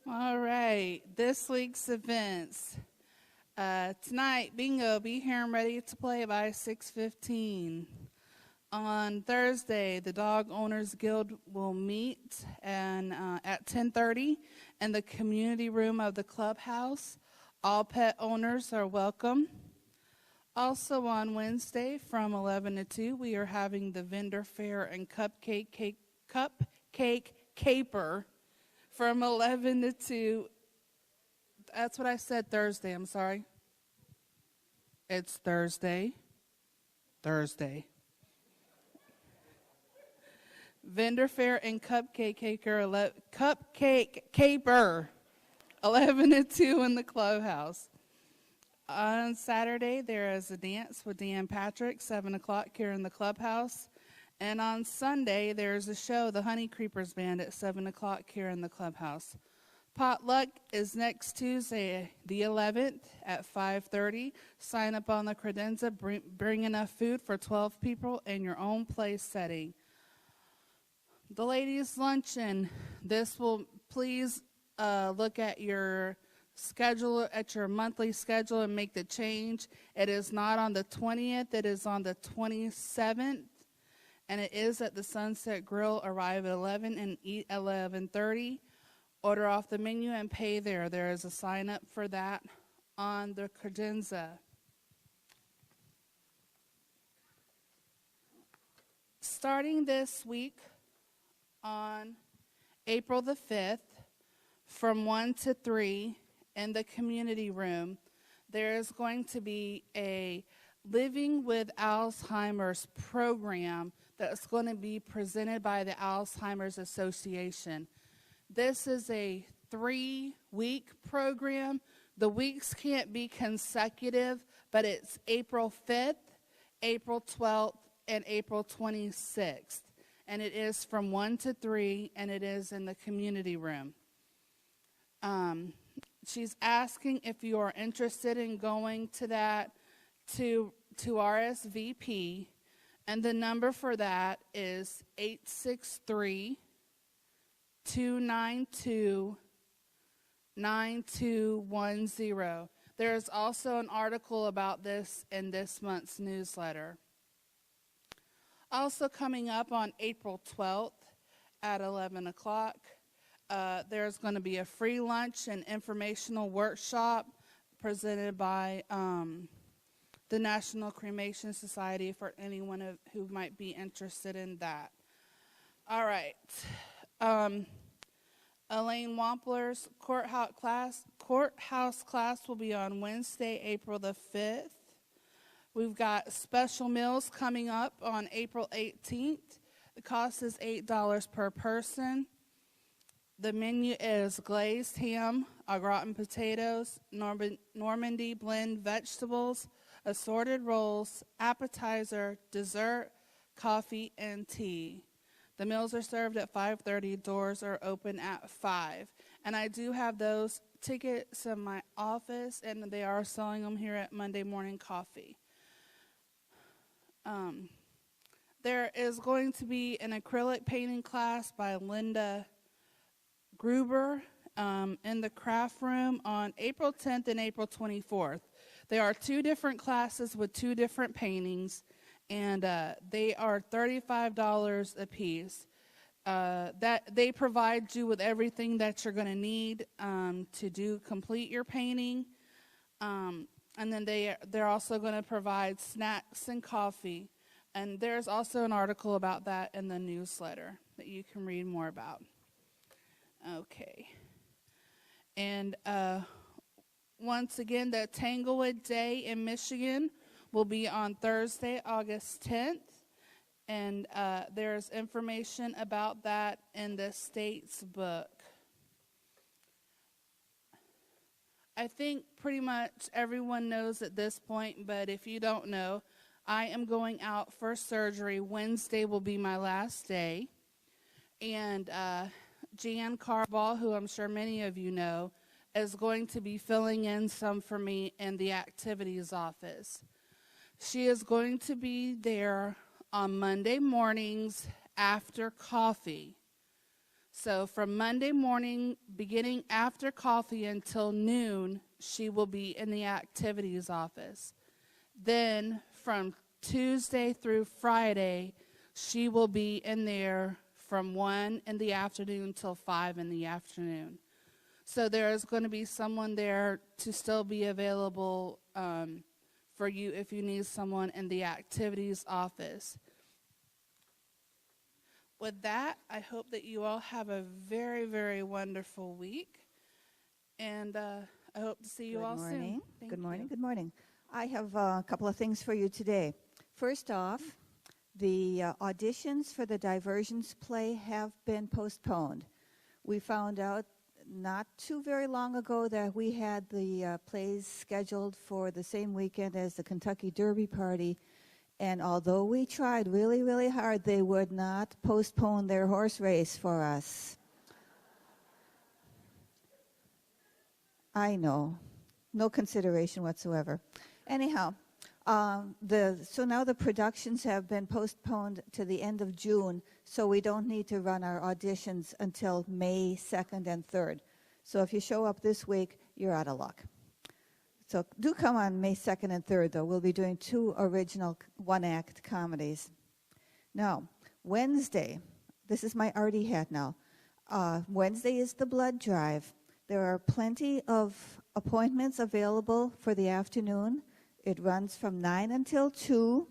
All right, this week's events. Tonight, bingo, be here and ready to play by 6:15. On Thursday, the Dog Owners Guild will meet at 10:30 in the community room of the clubhouse. All pet owners are welcome. Also on Wednesday from 11 to 2, we are having the vendor fair and cupcake caper from 11 to 2. That's what I said, Thursday, I'm sorry. It's Thursday. Vendor fair and cupcake caper, 11 to 2 in the clubhouse. On Saturday, there is a dance with Dan Patrick, 7 o'clock here in the clubhouse. And on Sunday, there's a show, the Honey Creepers Band, at 7 o'clock here in the clubhouse. Potluck is next Tuesday, the 11th, at 5:30. Sign up on the credenza. Bring enough food for 12 people in your own place setting. The ladies' luncheon. This will please look at your schedule, at your monthly schedule, and make the change. It is not on the 20th. It is on the 27th. And it is at the Sunset Grill. Arrive at 11 and eat at 11:30. Order off the menu and pay there. There is a sign up for that on the credenza. Starting this week on April the 5th from 1 to 3 in the community room, there is going to be a Living with Alzheimer's program that's going to be presented by the Alzheimer's Association. This is a 3-week program. The weeks can't be consecutive, but it's April 5th, April 12th, and April 26th. And it is from 1 to 3, and it is in the community room. She's asking if you are interested in going to that to RSVP, and the number for that is 863-292-9210. There is also an article about this in this month's newsletter. Also coming up on April 12th at 11 o'clock, there's going to be a free lunch and informational workshop presented by the National Cremation Society for anyone who might be interested in that. All right. Elaine Wampler's courthouse class will be on Wednesday, April the 5th. We've got special meals coming up on April 18th. The cost is $8 per person. The menu is glazed ham, au gratin potatoes, Normandy blend vegetables, assorted rolls, appetizer, dessert, coffee, and tea. The meals are served at 5:30. Doors are open at 5. And I do have those tickets in my office, and they are selling them here at Monday Morning Coffee. There is going to be an acrylic painting class by Linda Gruber in the craft room on April 10th and April 24th. There are 2 different classes with 2 different paintings, and they are $35 a piece. That they provide you with everything that you're going to need to complete your painting, and then they're also going to provide snacks and coffee. And there's also an article about that in the newsletter that you can read more about. Okay. And once again, the Tanglewood Day in Michigan will be on Thursday, August 10th. And there's information about that in the state's book. I think pretty much everyone knows at this point, but if you don't know, I am going out for surgery. Wednesday will be my last day. And Jan Carball, who I'm sure many of you know, is going to be filling in some for me in the activities office. She is going to be there on Monday mornings after coffee. So from Monday morning, beginning after coffee until noon, she will be in the activities office. Then from Tuesday through Friday, she will be in there from 1 in the afternoon till 5 in the afternoon. So there is going to be someone there to still be available for you if you need someone in the activities office. With that, I hope that you all have a very, very wonderful week. And I hope to see you all soon. Good morning. Good morning. I have a couple of things for you today. First off, the auditions for the diversions play have been postponed. We found out not too very long ago that we had the plays scheduled for the same weekend as the Kentucky Derby party. And although we tried really, really hard, they would not postpone their horse race for us. I know. No consideration whatsoever. Anyhow, so now the productions have been postponed to the end of June, so we don't need to run our auditions until May 2nd and 3rd. So if you show up this week, you're out of luck. So do come on May 2nd and 3rd, though. We'll be doing 2 original one-act comedies. Now, Wednesday, this is my arty hat now. Wednesday is the blood drive. There are plenty of appointments available for the afternoon. It runs from 9 until 2.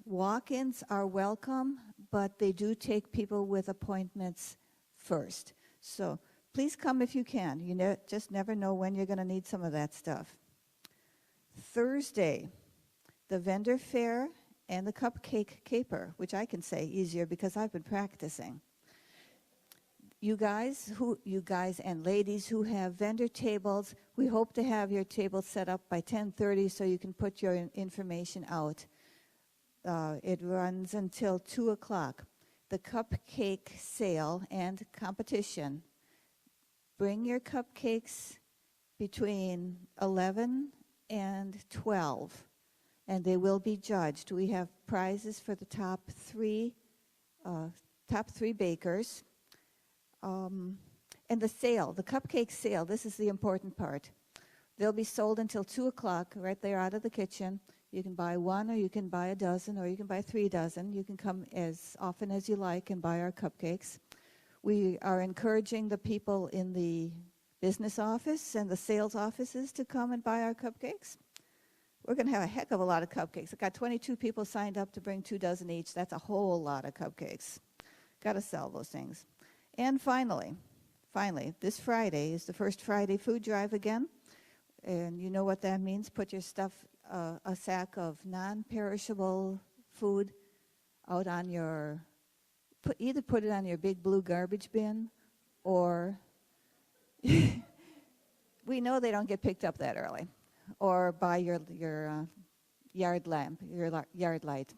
Walk-ins are welcome, but they do take people with appointments first. So please come if you can. You just never know when you're going to need some of that stuff. Thursday, the vendor fair and the cupcake caper, which I can say easier because I've been practicing. You guys and ladies who have vendor tables, we hope to have your table set up by 10:30 so you can put your information out. It runs until 2 o'clock. The cupcake sale and competition. Bring your cupcakes between 11 and 12, and they will be judged. We have prizes for the top three bakers. And the sale, the cupcake sale, this is the important part. They'll be sold until 2 o'clock right there out of the kitchen. You can buy 1, or you can buy a dozen, or you can buy 3 dozen. You can come as often as you like and buy our cupcakes. We are encouraging the people in the business office and the sales offices to come and buy our cupcakes. We're going to have a heck of a lot of cupcakes. I've got 22 people signed up to bring 2 dozen each. That's a whole lot of cupcakes. Got to sell those things. And finally, this Friday is the first Friday food drive again. And you know what that means. Put your stuff, a sack of non-perishable food out on your, either put it on your big blue garbage bin, or we know they don't get picked up that early, or by your yard lamp, your yard light.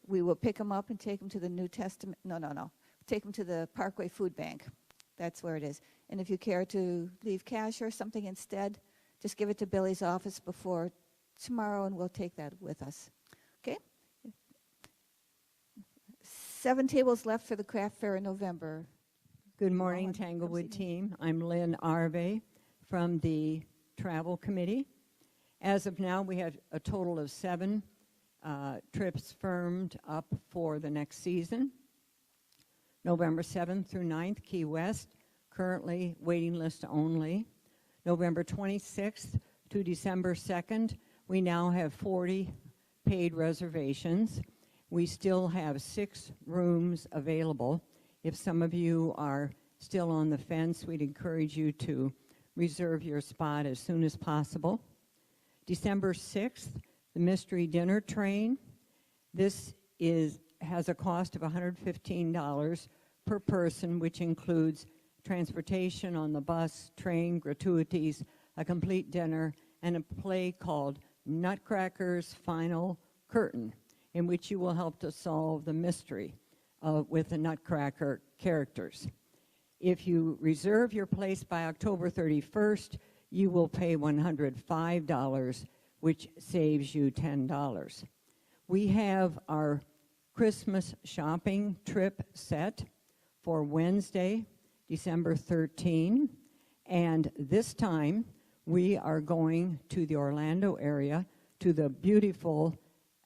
We will pick them up and take them to the New Testament. No. Take them to the Parkway Food Bank. That's where it is. And if you care to leave cash or something instead, just give it to Billy's office before tomorrow, and we'll take that with us. Okay? 7 tables left for the craft fair in November. Good morning, Tanglewood team. I'm Lynn Arve from the Travel Committee. As of now, we have a total of 7 trips firmed up for the next season. November 7th through 9th, Key West, currently waiting list only. November 26th to December 2nd, we now have 40 paid reservations. We still have 6 rooms available. If some of you are still on the fence, we'd encourage you to reserve your spot as soon as possible. December 6th, the Mystery Dinner Train. This has a cost of $115 per person, which includes transportation on the bus, train, gratuities, a complete dinner, and a play called Nutcracker's Final Curtain, in which you will help to solve the mystery with the Nutcracker characters. If you reserve your place by October 31st, you will pay $105, which saves you $10. We have our Christmas shopping trip set for Wednesday, December 13. And this time, we are going to the Orlando area, to the beautiful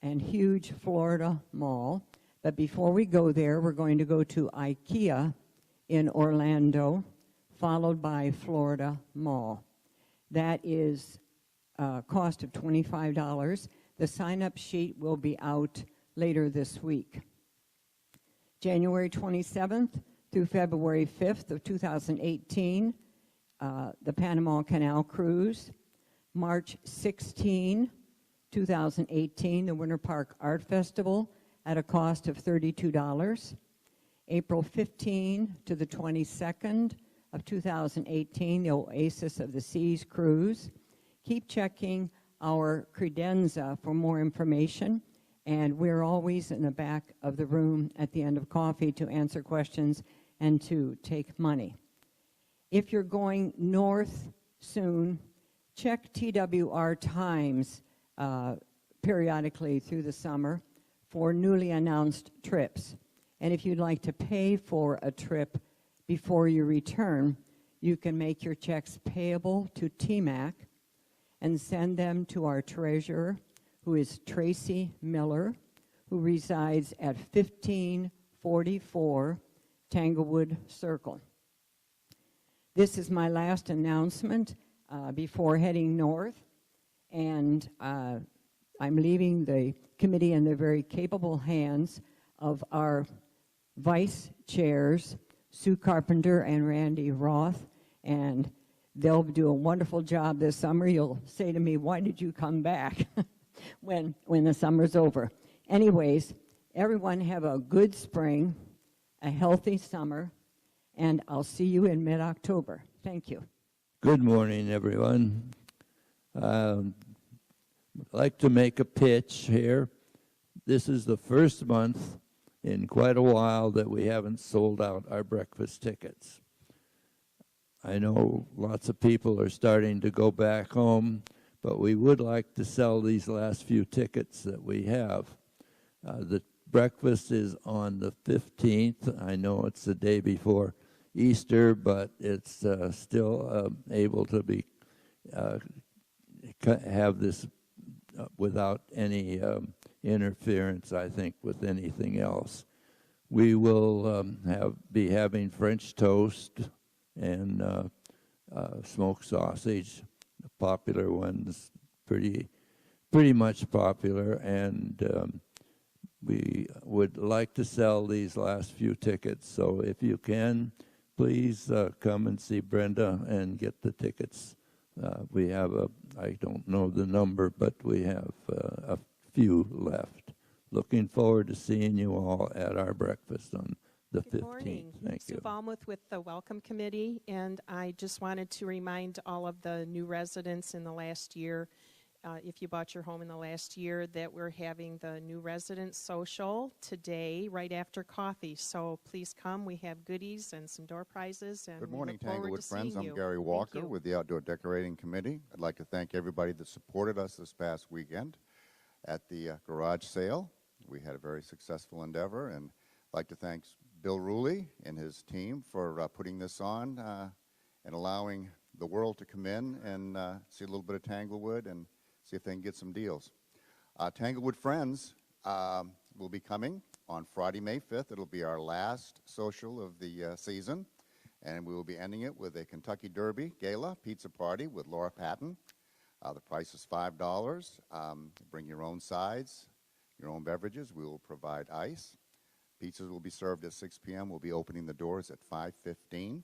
and huge Florida Mall. But before we go there, we're going to go to IKEA in Orlando, followed by Florida Mall. That is a cost of $25. The sign-up sheet will be out later this week. January 27th through February 5th of 2018, the Panama Canal Cruise. March 16, 2018, the Winter Park Art Festival at a cost of $32. April 15 to the 22nd of 2018, the Oasis of the Seas Cruise. Keep checking our credenza for more information, and we're always in the back of the room at the end of coffee to answer questions and to take money. If you're going north soon, check TWR Times periodically through the summer for newly announced trips. And if you'd like to pay for a trip before you return, you can make your checks payable to TMAC and send them to our treasurer, who is Tracy Miller, who resides at 1544 Tanglewood Circle. This is my last announcement before heading north, and I'm leaving the committee in the very capable hands of our vice chairs, Sue Carpenter and Randy Roth, and they'll do a wonderful job this summer. You'll say to me, why did you come back when the summer's over? Anyways, everyone have a good spring, a healthy summer, and I'll see you in mid-October. Thank you. Good morning, everyone. I'd like to make a pitch here. This is the first month in quite a while that we haven't sold out our breakfast tickets. I know lots of people are starting to go back home, but we would like to sell these last few tickets that we have. The breakfast is on the 15th. I know it's the day before Easter, but it's still able to be have this without any interference, I think, with anything else. We will be having French toast and smoked sausage, the popular ones, pretty much popular, and we would like to sell these last few tickets. So if you can, please come and see Brenda and get the tickets. We have I don't know the number, but we have a few left. Looking forward to seeing you all at our breakfast on the 15th. Good morning. Thank Sue you. Balmuth with the Welcome Committee, and I just wanted to remind all of the new residents in the last year, if you bought your home in the last year, that we're having the new resident social today right after coffee. So please come. We have goodies and some door prizes. And Good we morning, look forward Tanglewood to friends. seeing I'm you. Gary Thank Walker you. with the Outdoor Decorating Committee. I'd like to thank everybody that supported us this past weekend at the garage sale. We had a very successful endeavor, and I'd like to thank Bill Ruley and his team for putting this on and allowing the world to come in and see a little bit of Tanglewood and see if they can get some deals. Tanglewood Friends will be coming on Friday, May 5th. It'll be our last social of the season, and we will be ending it with a Kentucky Derby Gala pizza party with Laura Patton. The price is $5. Bring your own sides, your own beverages. We will provide ice. Pizzas will be served at 6 p.m. We'll be opening the doors at 5:15.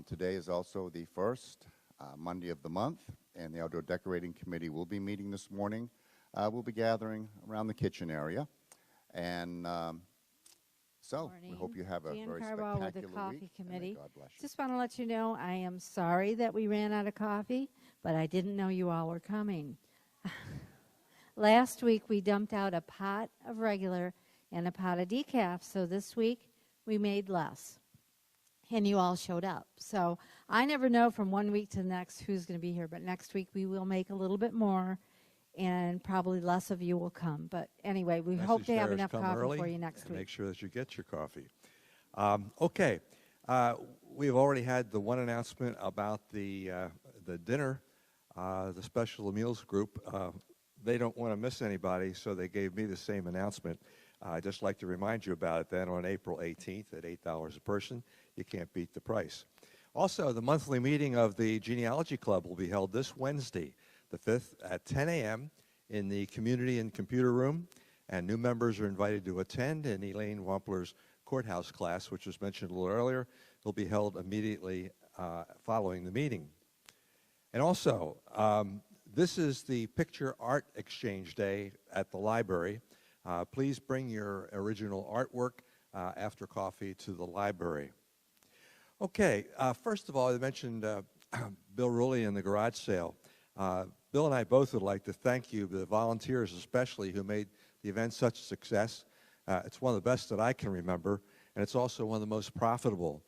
Today is also the first Monday of the month, and the Outdoor Decorating Committee will be meeting this morning. We'll be gathering around the kitchen area, and so we hope you have a Jan very Carball with the spectacular Coffee week. and may Committee. God bless you. Just want to let you know I am sorry that we ran out of coffee, but I didn't know you all were coming. Last week we dumped out a pot of regular and a pot of decaf, so this week we made less. And you all showed up. So I never know from one week to the next who's going to be here, but next week we will make a little bit more, and probably less of you will come. But anyway, we hope to have enough coffee for you next week. Make sure that you get your coffee. Okay, we've already had the one announcement about the dinner, the special meals group. They don't want to miss anybody, so they gave me the same announcement. I'd just like to remind you about it then on April 18th at $8 a person. You can't beat the price. Also, the monthly meeting of the Genealogy Club will be held this Wednesday, the 5th at 10 a.m. in the Community and Computer Room, and new members are invited to attend, and Elaine Wampler's courthouse class, which was mentioned a little earlier, will be held immediately following the meeting. And also, this is the Picture Art Exchange Day at the library. Please bring your original artwork after coffee to the library. Okay, first of all, I mentioned Bill Rulli and the garage sale. Bill and I both would like to thank you, the volunteers especially, who made the event such a success. It's one of the best that I can remember, and it's also one of the most profitable.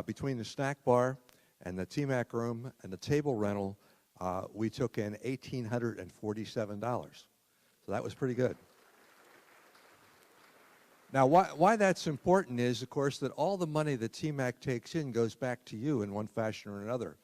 Between the snack bar and the TMAC room and the table rental, we took in $1,847. So that was pretty good. Now, why that's important is, of course, that all the money that TMAC takes in goes back to you in one fashion or another.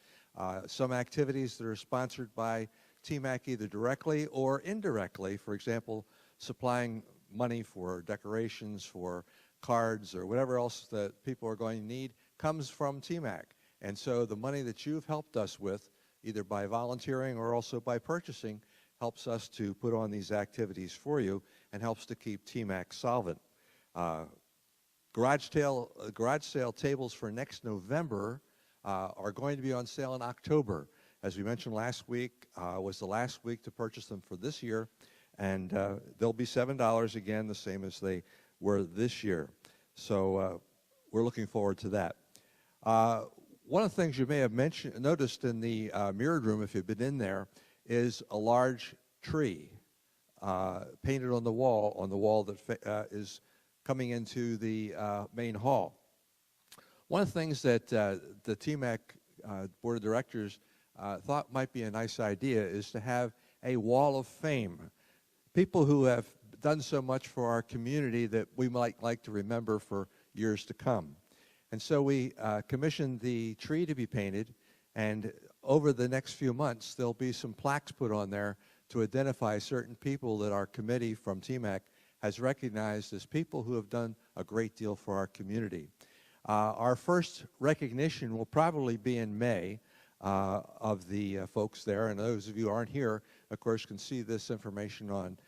Some activities that are sponsored by TMAC either directly or indirectly, for example, supplying money for decorations, for cards, or whatever else that people are going to need, comes from TMAC. And so the money that you've helped us with, either by volunteering or also by purchasing, helps us to put on these activities for you and helps to keep TMAC solvent. Garage sale tables for next November are going to be on sale in October. As we mentioned last week, was the last week to purchase them for this year, and they'll be $7 again, the same as they were this year. So we're looking forward to that. One of the things you may have noticed in the mirrored room, if you've been in there, is a large tree painted on the wall that is coming into the main hall. One of the things that the TMAC Board of Directors thought might be a nice idea is to have a wall of fame. People who have done so much for our community that we might like to remember for years to come. And so we commissioned the tree to be painted, and over the next few months there'll be some plaques put on there to identify certain people that our committee from TMAC has recognized as people who have done a great deal for our community. Our first recognition will probably be in May of the folks there, and those of you who aren't here, of course, can see this information on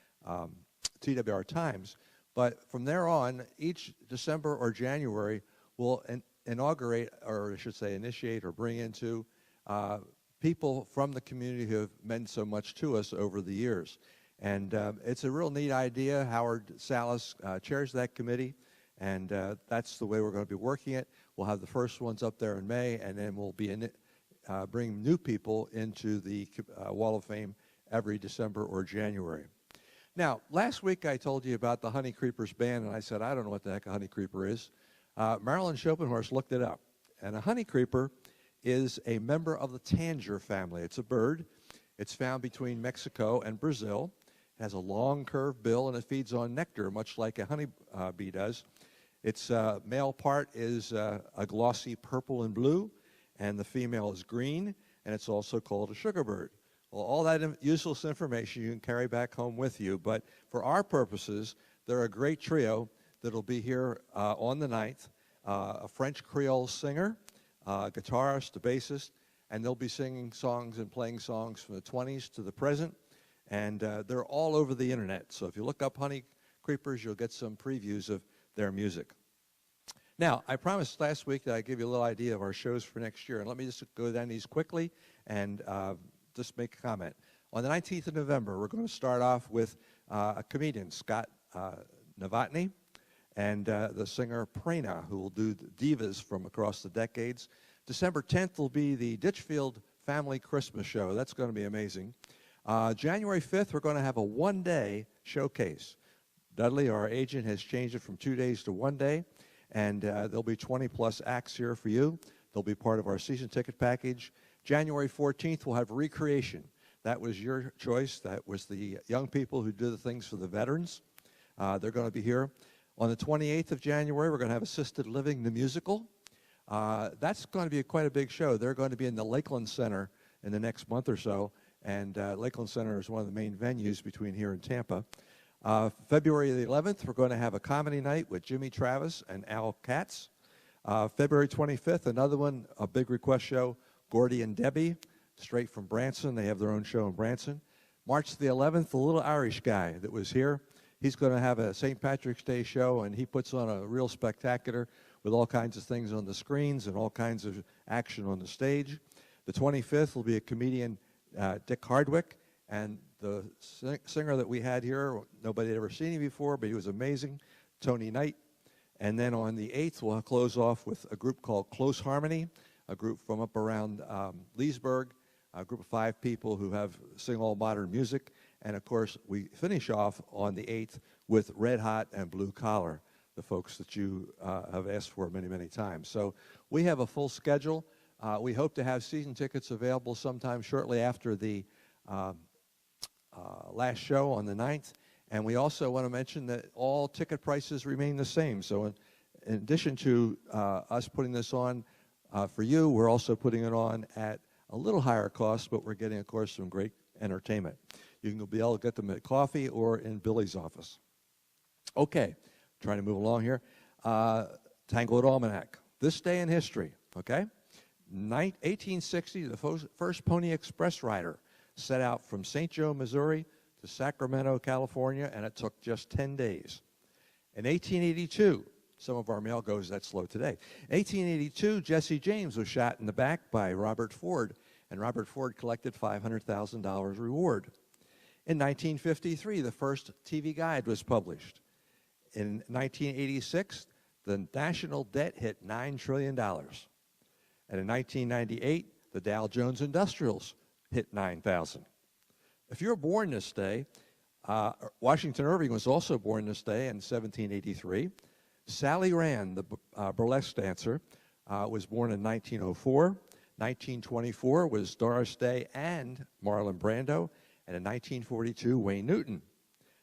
TWR Times. But from there on, each December or January, we'll inaugurate, or I should say initiate or bring into people from the community who have meant so much to us over the years. And it's a real neat idea. Howard Salas chairs that committee, and that's the way we're going to be working it. We'll have the first ones up there in May, and then we'll be bring new people into the Wall of Fame every December or January. Now, last week I told you about the Honey Creepers band, and I said, I don't know what the heck a honey creeper is. Marilyn Schopenhorst looked it up, and a honey creeper is a member of the tanger family. It's a bird. It's found between Mexico and Brazil. It has a long curved bill, and it feeds on nectar, much like a honey bee does. Its male part is a glossy purple and blue, and the female is green, and it's also called a sugar bird. Well, all that useless information you can carry back home with you, but for our purposes, they're a great trio that'll be here on the 9th, a French Creole singer, a guitarist, a bassist, and they'll be singing songs and playing songs from the 20s to the present, and they're all over the internet. So if you look up Honey Creepers, you'll get some previews of their music. Now, I promised last week that I'd give you a little idea of our shows for next year, and let me just go down these quickly and just make a comment. On the 19th of November, we're going to start off with a comedian, Scott Novotny, and the singer Prana, who will do divas from across the decades. December 10th will be the Ditchfield Family Christmas Show. That's going to be amazing. January 5th, we're going to have a one-day showcase. Dudley, our agent, has changed it from 2 days to 1 day, and there'll be 20-plus acts here for you. They'll be part of our season ticket package. January 14th, we'll have Recreation. That was your choice. That was the young people who do the things for the veterans. They're going to be here. On the 28th of January, we're going to have Assisted Living, the musical. That's going to be quite a big show. They're going to be in the Lakeland Center in the next month or so, and Lakeland Center is one of the main venues between here and Tampa. February the 11th, we're going to have a comedy night with Jimmy Travis and Al Katz. February 25th, another one, a big request show, Gordy and Debbie, straight from Branson. They have their own show in Branson. March the 11th, the little Irish guy that was here, he's going to have a St. Patrick's Day show, and he puts on a real spectacular with all kinds of things on the screens and all kinds of action on the stage. The 25th will be a comedian, Dick Hardwick, and the singer that we had here, nobody had ever seen him before, but he was amazing, Tony Knight. And then on the 8th, we'll close off with a group called Close Harmony, a group from up around Leesburg, a group of 5 people who sing all modern music. And of course, we finish off on the 8th with Red Hot and Blue Collar, the folks that you have asked for many, many times. So we have a full schedule. We hope to have season tickets available sometime shortly after the last show on the 9th. And we also want to mention that all ticket prices remain the same. So in addition to us putting this on for you, we're also putting it on at a little higher cost, but we're getting, of course, some great entertainment. You can be able to get them at coffee or in Billy's office. Okay, trying to move along here. Tanglewood Almanac. This day in history, okay? 1860, the first Pony Express rider set out from St. Joe, Missouri to Sacramento, California, and it took just 10 days. In 1882, some of our mail goes that slow today. 1882, Jesse James was shot in the back by Robert Ford, and Robert Ford collected $500,000 reward. In 1953, the first TV Guide was published. In 1986, the national debt hit $9 trillion. And in 1998, the Dow Jones Industrials hit 9,000. If you're born this day, Washington Irving was also born this day in 1783. Sally Rand, the burlesque dancer, was born in 1904. 1924 was Doris Day and Marlon Brando. And in 1942, Wayne Newton.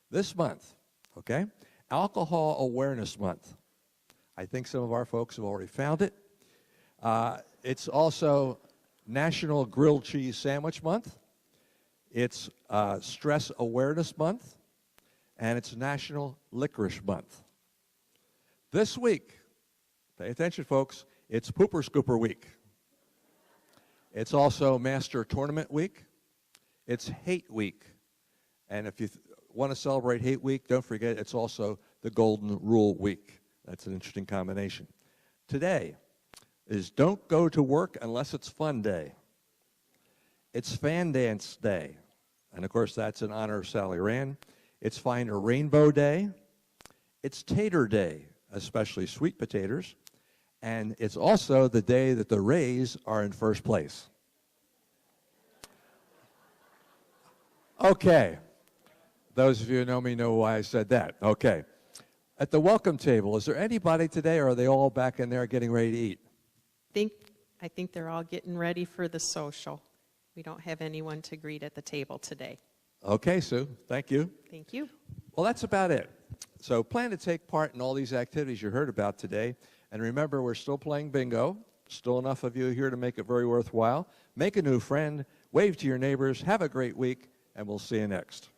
This month, okay, Alcohol Awareness Month. I think some of our folks have already found it. It's also National Grilled Cheese Sandwich Month. It's Stress Awareness Month. And it's National Licorice Month. This week, pay attention, folks, it's Pooper Scooper Week. It's also Master Tournament Week. It's Hate Week. And if you want to celebrate Hate Week, don't forget it's also the Golden Rule Week. That's an interesting combination. Today is Don't Go to Work Unless It's Fun Day. It's Fan Dance Day. And of course, that's in honor of Sally Rand. It's Find a Rainbow Day. It's Tater Day, especially sweet potatoes. And it's also the day that the Rays are in first place. Okay. Those of you who know me know why I said that. Okay. At the welcome table, is there anybody today, or are they all back in there getting ready to eat? I think they're all getting ready for the social. We don't have anyone to greet at the table today. Okay, Sue. Thank you. Thank you. Well, that's about it. So plan to take part in all these activities you heard about today. And remember, we're still playing bingo. Still enough of you here to make it very worthwhile. Make a new friend. Wave to your neighbors. Have a great week. And we'll see you next.